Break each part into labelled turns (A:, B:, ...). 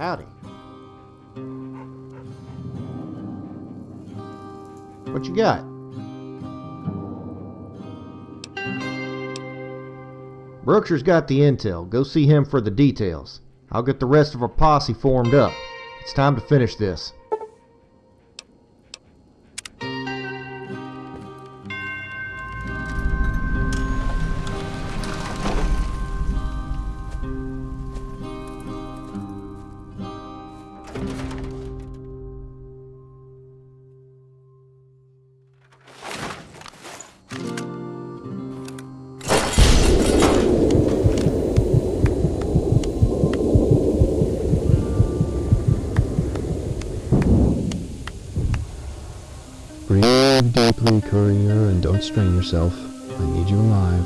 A: Howdy. What you got? Brookshire's got the intel. Go see him for the details. I'll get the rest of our posse formed up. It's time to finish this.
B: Breathe deeply, courier, and don't strain yourself. I need you alive.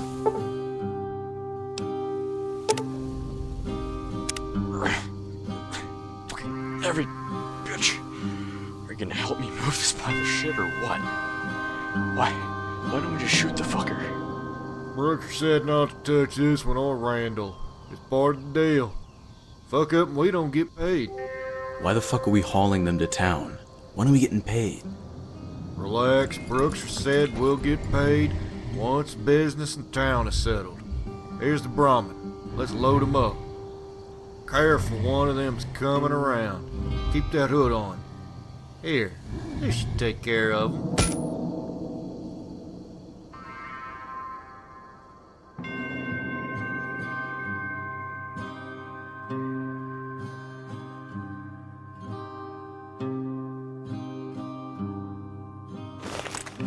C: Every bitch. Are you gonna help me move this pile of shit or what? Why don't we just shoot the fucker?
D: Brooker said not to touch this one or Randall. It's part of the deal. Fuck up and we don't get paid.
E: Why the fuck are we hauling them to town? When are we getting paid?
D: Relax, Brooks said we'll get paid once business in town is settled. Here's the Brahmin. Let's load him up. Careful, one of them's coming around. Keep that hood on. Here, this should take care of him.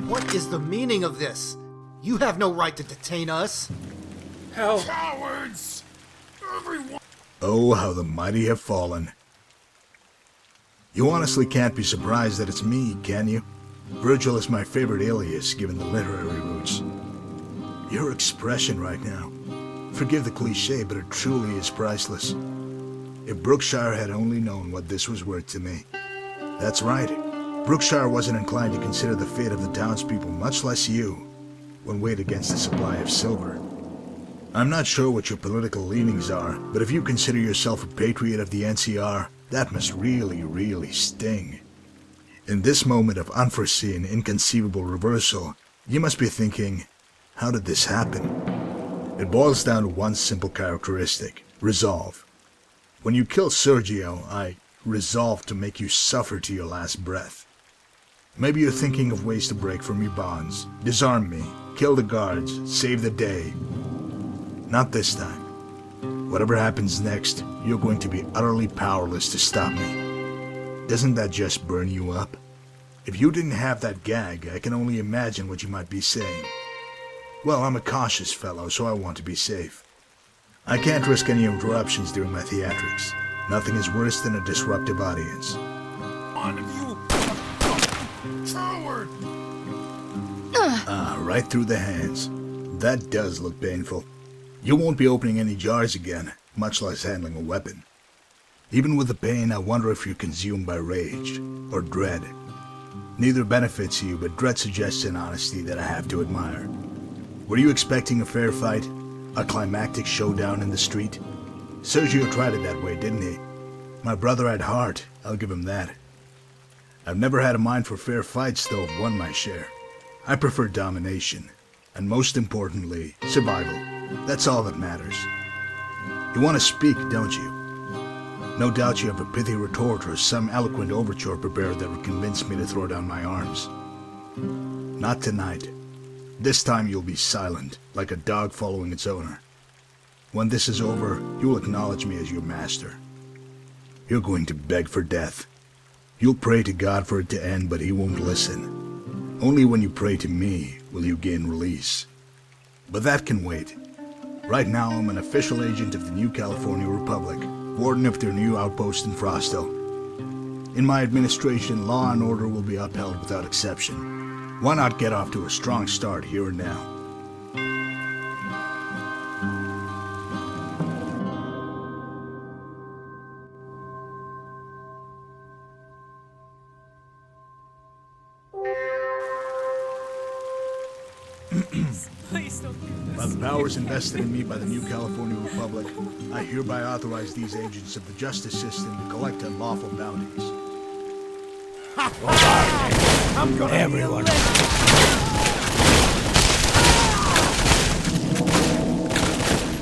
F: What is the meaning of this? You have no right to detain us.
C: Hell.
G: Cowards! Everyone! Oh, how the mighty have fallen. You honestly can't be surprised that it's me, can you? Virgil is my favorite alias, given the literary roots. Your expression right now. Forgive the cliche, but it truly is priceless. If Brookshire had only known what this was worth to me. That's right. Brookshire wasn't inclined to consider the fate of the townspeople, much less you, when weighed against the supply of silver. I'm not sure what your political leanings are, but if you consider yourself a patriot of the NCR, that must really, really sting. In this moment of unforeseen, inconceivable reversal, you must be thinking, how did this happen? It boils down to one simple characteristic, resolve. When you kill Sergio, I resolved to make you suffer to your last breath. Maybe you're thinking of ways to break from your bonds, disarm me, kill the guards, save the day. Not this time. Whatever happens next, you're going to be utterly powerless to stop me. Doesn't that just burn you up? If you didn't have that gag, I can only imagine what you might be saying. Well, I'm a cautious fellow, so I want to be safe. I can't risk any interruptions during my theatrics. Nothing is worse than a disruptive audience. One of you! Coward! Right through the hands. That does look painful. You won't be opening any jars again, much less handling a weapon. Even with the pain, I wonder if you're consumed by rage or dread. Neither benefits you, but dread suggests an honesty that I have to admire. Were you expecting a fair fight? A climactic showdown in the street? Sergio tried it that way, didn't he? My brother had heart, I'll give him that. I've never had a mind for fair fights, though I've won my share. I prefer domination, and most importantly, survival. That's all that matters. You want to speak, don't you? No doubt you have a pithy retort or some eloquent overture prepared that would convince me to throw down my arms. Not tonight. This time you'll be silent, like a dog following its owner. When this is over, you'll acknowledge me as your master. You're going to beg for death. You'll pray to God for it to end, but he won't listen. Only when you pray to me will you gain release. But that can wait. Right now I'm an official agent of the New California Republic, warden of their new outpost in Frosto. In my administration, law and order will be upheld without exception. Why not get off to a strong start here and now?
H: Please don't do this.
G: By the powers invested in me by the new California Republic, I hereby authorize these agents of the justice system to collect unlawful bounties.
H: I'm gonna everyone.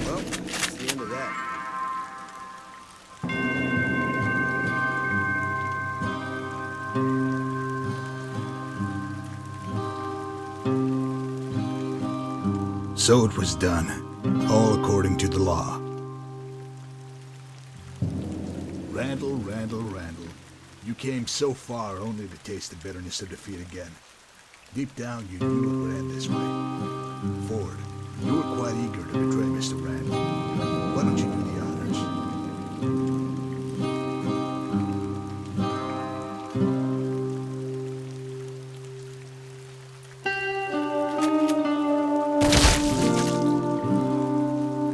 G: Well, that's the end of that. So it was done, all according to the law. Randall, Randall, Randall, you came so far only to taste the bitterness of defeat again. Deep down, you knew it would end this way. Ford, you were quite eager to betray Mr. Randall. Why don't you do the honors?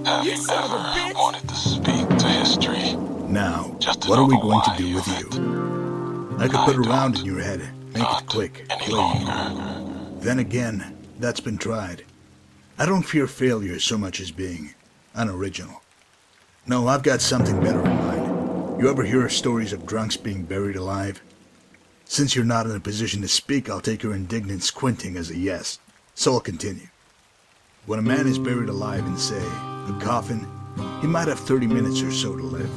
E: Have you ever wanted to speak to history?
G: Now,
E: Just to
G: what are we
E: know
G: going to
E: why
G: do
E: you
G: with
E: went.
G: you? I could put a round in your head, make
E: Not
G: it quick,
E: any
G: clean.
E: longer.
G: Then again, that's been tried. I don't fear failure so much as being unoriginal. No, I've got something better in mind. You ever hear of stories of drunks being buried alive? Since you're not in a position to speak, I'll take your indignant squinting as a yes. So I'll continue. When a man is buried alive in, say, a coffin, he might have 30 minutes or so to live.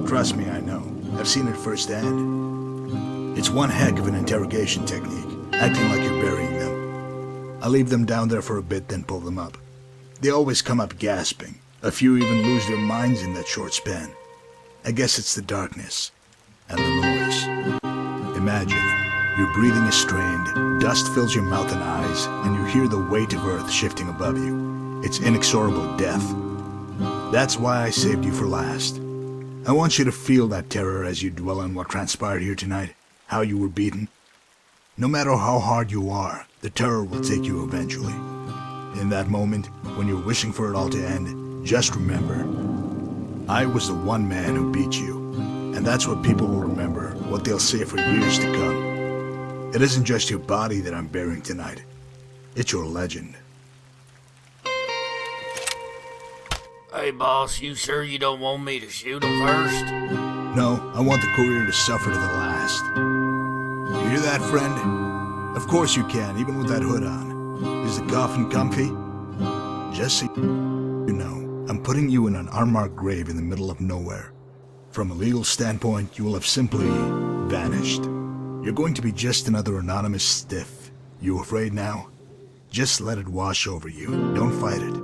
G: Trust me, I know. I've seen it firsthand. It's one heck of an interrogation technique, acting like you're burying them. I leave them down there for a bit, then pull them up. They always come up gasping. A few even lose their minds in that short span. I guess it's the darkness and the noise. Imagine, your breathing is strained, dust fills your mouth and eyes, and you hear the weight of earth shifting above you. It's inexorable death. That's why I saved you for last. I want you to feel that terror as you dwell on what transpired here tonight, how you were beaten. No matter how hard you are, the terror will take you eventually. In that moment, when you're wishing for it all to end, just remember, I was the one man who beat you. And that's what people will remember, what they'll say for years to come. It isn't just your body that I'm burying tonight. It's your legend.
I: Hey, boss, you sure you don't want me to shoot him first?
G: No, I want the courier to suffer to the last. You hear that, friend? Of course you can, even with that hood on. Is the coffin comfy? Just so you know, I'm putting you in an unmarked grave in the middle of nowhere. From a legal standpoint, you will have simply vanished. You're going to be just another anonymous stiff. You afraid now? Just let it wash over you. Don't fight it.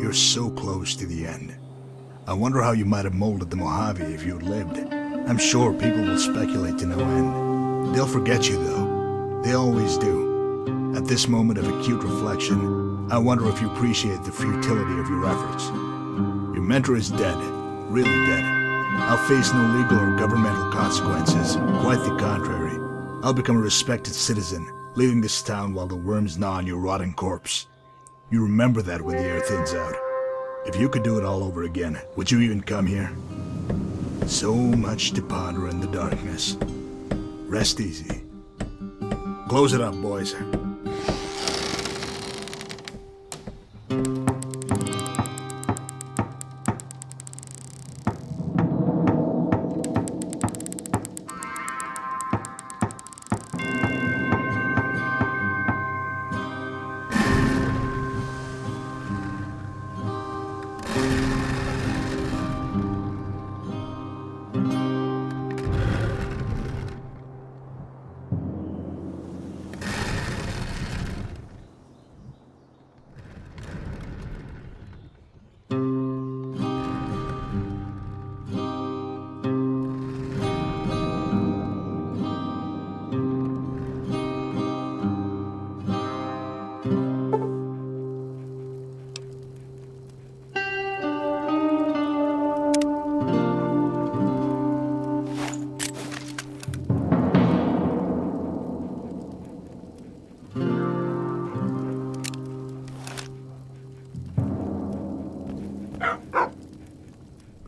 G: You're so close to the end. I wonder how you might have molded the Mojave if you'd lived. I'm sure people will speculate to no end. They'll forget you, though. They always do. At this moment of acute reflection, I wonder if you appreciate the futility of your efforts. Your mentor is dead. Really dead. I'll face no legal or governmental consequences. Quite the contrary. I'll become a respected citizen, leaving this town while the worms gnaw on your rotting corpse. You remember that when the air thins out. If you could do it all over again, would you even come here? So much to ponder in the darkness. Rest easy. Close it up, boys.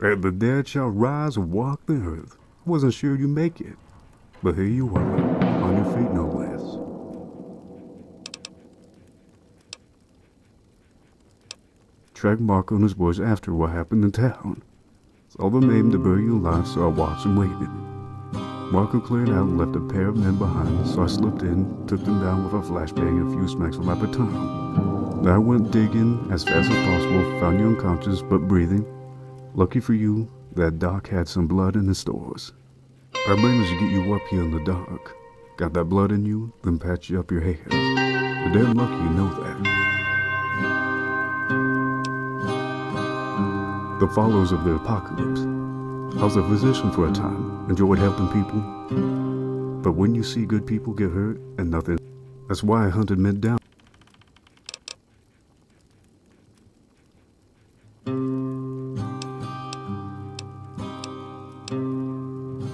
J: And the dead shall rise and walk the earth. Wasn't sure you'd make it, but here you are, on your feet no less. track Marco and his boys after what happened in town. Saw them aim to bury you alive, so I watched and waited. Marco cleared out and left a pair of men behind, so I slipped in, took them down with a flashbang and a few smacks with my baton. Then I went digging as fast as possible, found you unconscious but breathing. Lucky for you, that doc had some blood in his stores. I managed to get you up here in the dark. Got that blood in you, then patched you up your head. You're damn lucky you know that. The follows of the apocalypse. I was a physician for a time, enjoyed helping people. But when you see good people get hurt and nothing, that's why I hunted men down.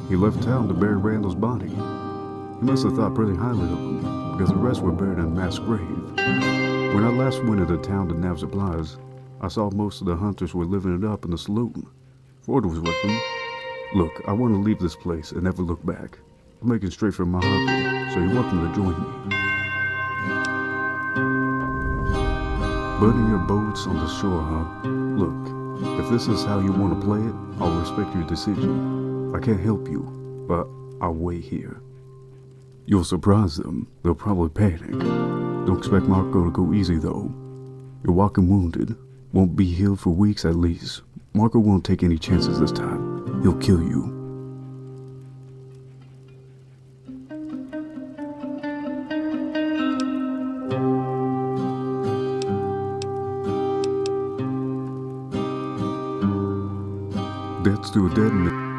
J: He left town to bury Randall's body. He must have thought pretty highly of him, because the rest were buried in a mass grave. When I last went into town to nab supplies, I saw most of the hunters were living it up in the saloon. Ford was with them. Look, I want to leave this place and never look back. I'm making straight for Mojave, so you're welcome to join me. Burning your boats on the shore, huh? Look, if this is how you want to play it, I'll respect your decision. I can't help you, but I'll wait here. You'll surprise them. They'll probably panic. Don't expect Marco to go easy, though. You're walking wounded. Won't be healed for weeks at least. Marco won't take any chances this time. He'll kill you. Death's to a dead man.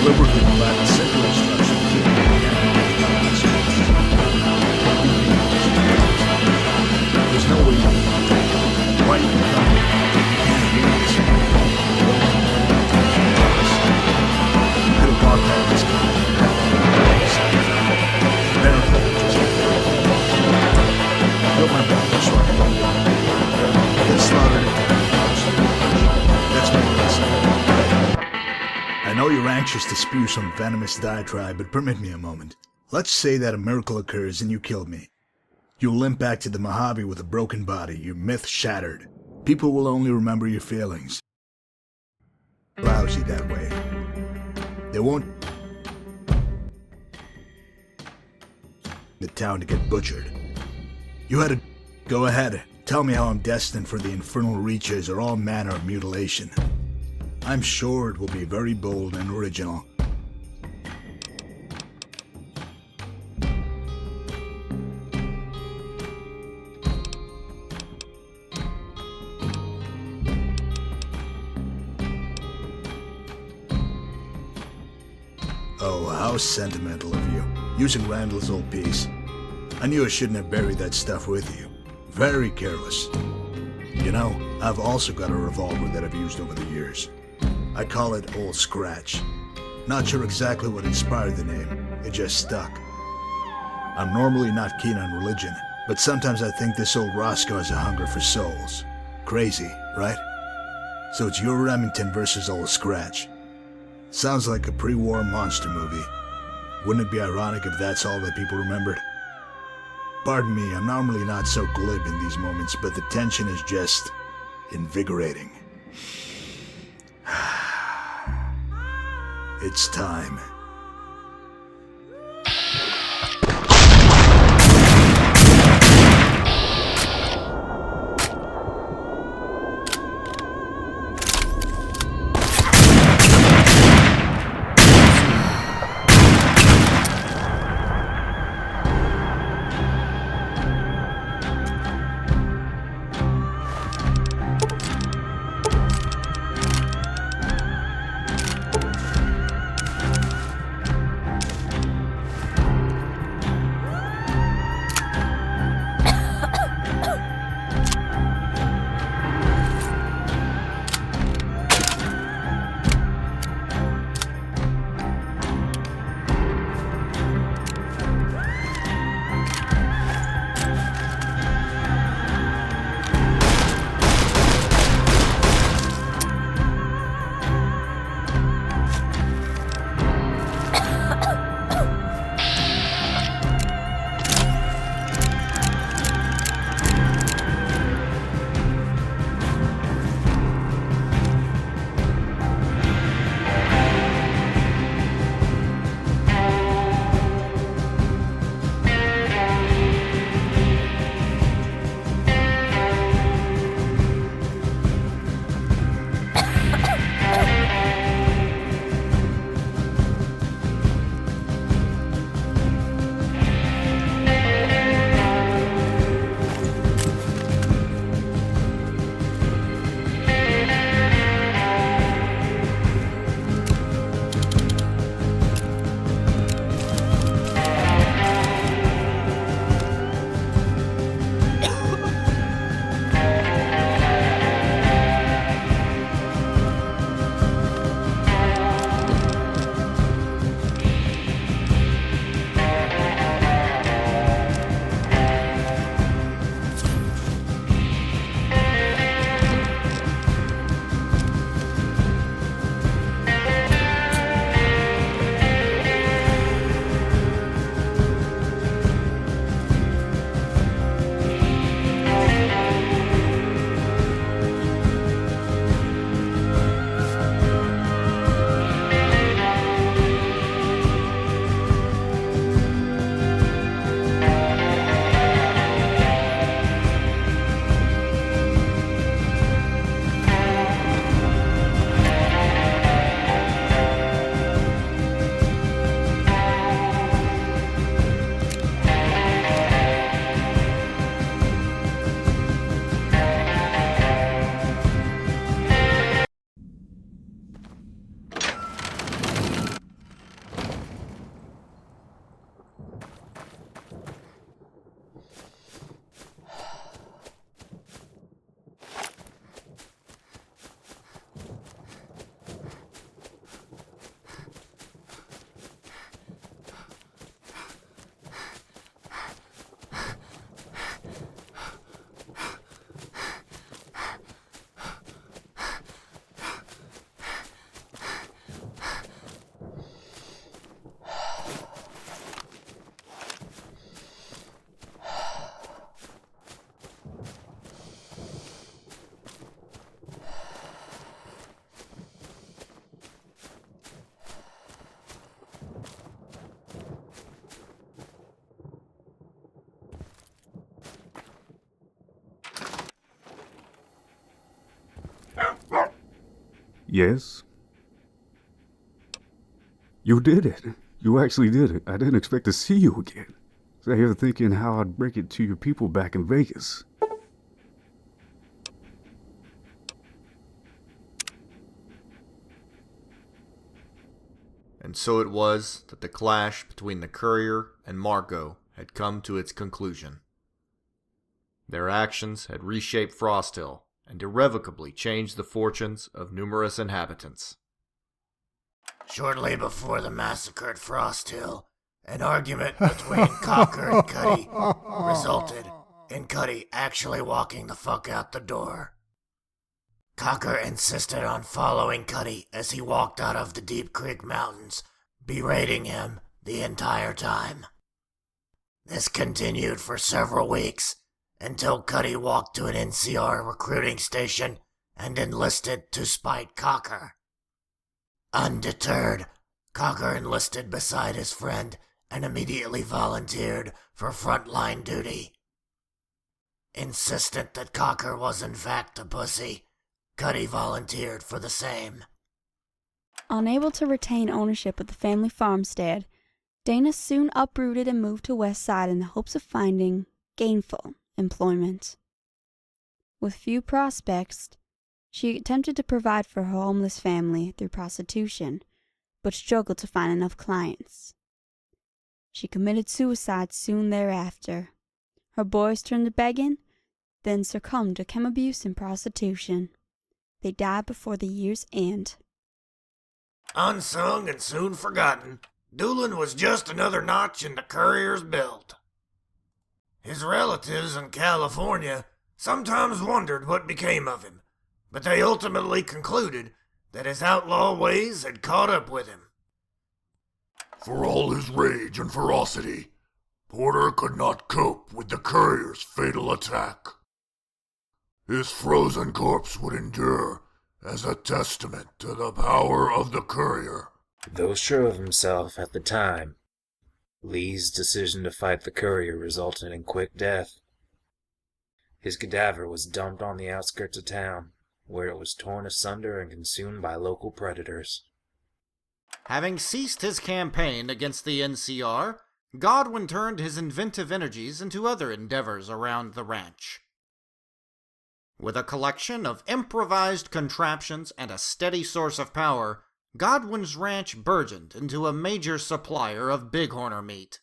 G: deliberately provided simple instructions that there's no way you can why you can come here. You can't hear this. You could have walked out of this game. Apparently, you just built my brother so I can go get slaughtered at that's my lesson. I know you're anxious to spew some venomous diatribe, but permit me a moment. Let's say that a miracle occurs and you killed me. You'll limp back to the Mojave with a broken body, your myth shattered. People will only remember your feelings. Lousy that way. They won't... the town to get butchered. You had to... go ahead. Tell me how I'm destined for the infernal reaches or all manner of mutilation. I'm sure it will be very bold and original. Oh, how sentimental of you. Using Randall's old piece. I knew I shouldn't have buried that stuff with you. Very careless. You know, I've also got a revolver that I've used over the years. I call it Old Scratch. Not sure exactly what inspired the name. It just stuck. I'm normally not keen on religion, but sometimes I think this old Roscoe has a hunger for souls. Crazy, right? So it's your Remington versus Old Scratch. Sounds like a pre-war monster movie. Wouldn't it be ironic if that's all that people remembered? Pardon me, I'm normally not so glib in these moments, but the tension is just invigorating. It's time.
J: Yes? You did it. You actually did it. I didn't expect to see you again. Sat here thinking how I'd break it to your people back in Vegas.
A: And so it was that the clash between the courier and Margot had come to its conclusion. Their actions had reshaped Frost Hill and irrevocably changed the fortunes of numerous inhabitants.
I: Shortly before the massacre at Frost Hill, an argument between Cocker and Cuddy resulted in Cuddy actually walking the fuck out the door. Cocker insisted on following Cuddy as he walked out of the Deep Creek Mountains, berating him the entire time. This continued for several weeks, until Cuddy walked to an NCR recruiting station and enlisted to spite Cocker. Undeterred, Cocker enlisted beside his friend and immediately volunteered for frontline duty. Insistent that Cocker was in fact a pussy, Cuddy volunteered for the same.
K: Unable to retain ownership of the family farmstead, Dana soon uprooted and moved to West Side in the hopes of finding gainful employment. With few prospects, she attempted to provide for her homeless family through prostitution, but struggled to find enough clients. She committed suicide soon thereafter. Her boys turned to begging, then succumbed to chem abuse and prostitution. They died before the year's end.
I: Unsung and soon forgotten, Doolin was just another notch in the courier's belt. His relatives in California sometimes wondered what became of him, but they ultimately concluded that his outlaw ways had caught up with him.
E: For all his rage and ferocity, Porter could not cope with the courier's fatal attack. His frozen corpse would endure as a testament to the power of the courier.
L: Though sure of himself at the time, Lee's decision to fight the courier resulted in quick death. His cadaver was dumped on the outskirts of town, where it was torn asunder and consumed by local predators.
A: Having ceased his campaign against the NCR, Godwin turned his inventive energies into other endeavors around the ranch. With a collection of improvised contraptions and a steady source of power, Godwin's ranch burgeoned into a major supplier of bighorner meat.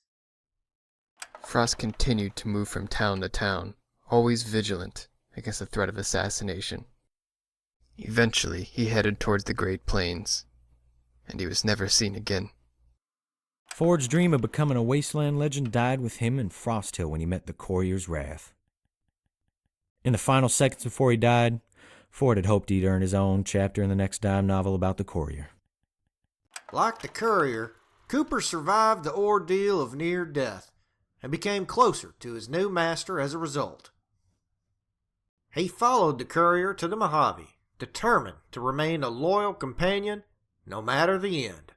M: Frost continued to move from town to town, always vigilant against the threat of assassination. Eventually, he headed towards the Great Plains, and he was never seen again.
N: Ford's dream of becoming a wasteland legend died with him in Frost Hill when he met the courier's wrath. In the final seconds before he died, Ford had hoped he'd earn his own chapter in the next dime novel about the courier.
A: Like the courier, Cooper survived the ordeal of near death and became closer to his new master as a result. He followed the courier to the Mojave, determined to remain a loyal companion no matter the end.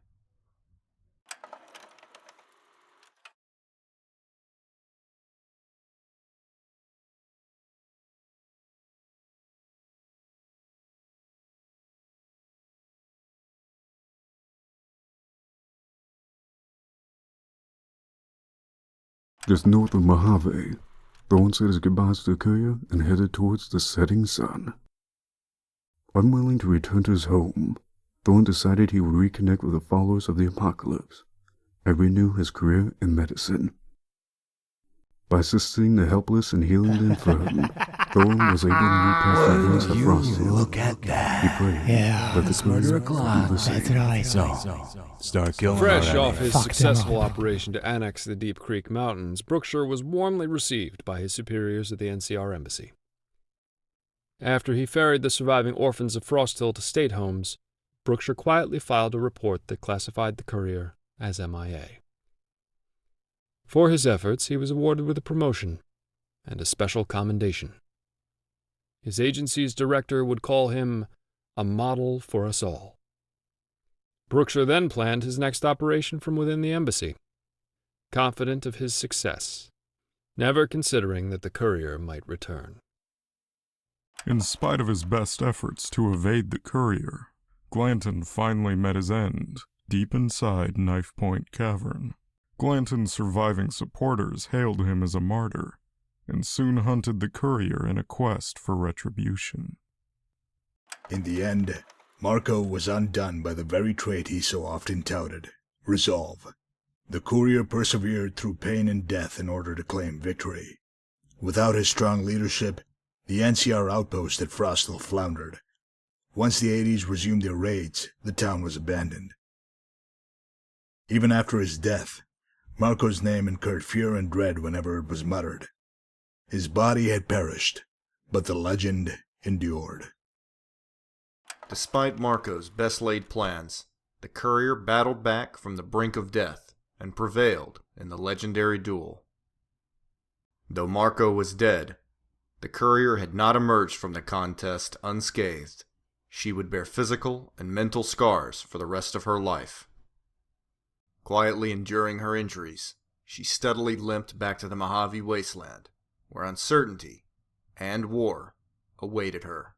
J: Just north of Mojave, Thorne said his goodbyes to the courier and headed towards the setting sun. Unwilling to return to his home, Thorne decided he would reconnect with the followers of the apocalypse and renew his career in medicine. By assisting the helpless and healing the infirm, Thorne was able to move past the hills of Frost Hill.
O: Look at that.
J: He prayed,
O: Yeah,
J: let the
O: let's murder a
J: courier
O: clown.
J: do the same.
O: That's what I saw. Start killing
P: Fresh
O: already.
P: off his
O: Fuck them
P: successful
O: up.
P: operation to annex the Deep Creek Mountains, Brookshire was warmly received by his superiors at the NCR Embassy. After he ferried the surviving orphans of Frost Hill to state homes, Brookshire quietly filed a report that classified the courier as MIA. For his efforts, he was awarded with a promotion and a special commendation. His agency's director would call him a model for us all. Brookshire then planned his next operation from within the embassy, confident of his success, never considering that the courier might return.
Q: In spite of his best efforts to evade the courier, Glanton finally met his end, deep inside Knife Point Cavern. Glanton's surviving supporters hailed him as a martyr, and soon hunted the courier in a quest for retribution.
G: In the end, Marco was undone by the very trait he so often touted, resolve. The courier persevered through pain and death in order to claim victory. Without his strong leadership, the NCR outpost at Frosthill floundered. Once the 80s resumed their raids, the town was abandoned. Even after his death, Marco's name incurred fear and dread whenever it was muttered. His body had perished, but the legend endured.
A: Despite Marco's best-laid plans, the courier battled back from the brink of death and prevailed in the legendary duel. Though Marco was dead, the courier had not emerged from the contest unscathed. She would bear physical and mental scars for the rest of her life. Quietly enduring her injuries, she steadily limped back to the Mojave wasteland, where uncertainty and war awaited her.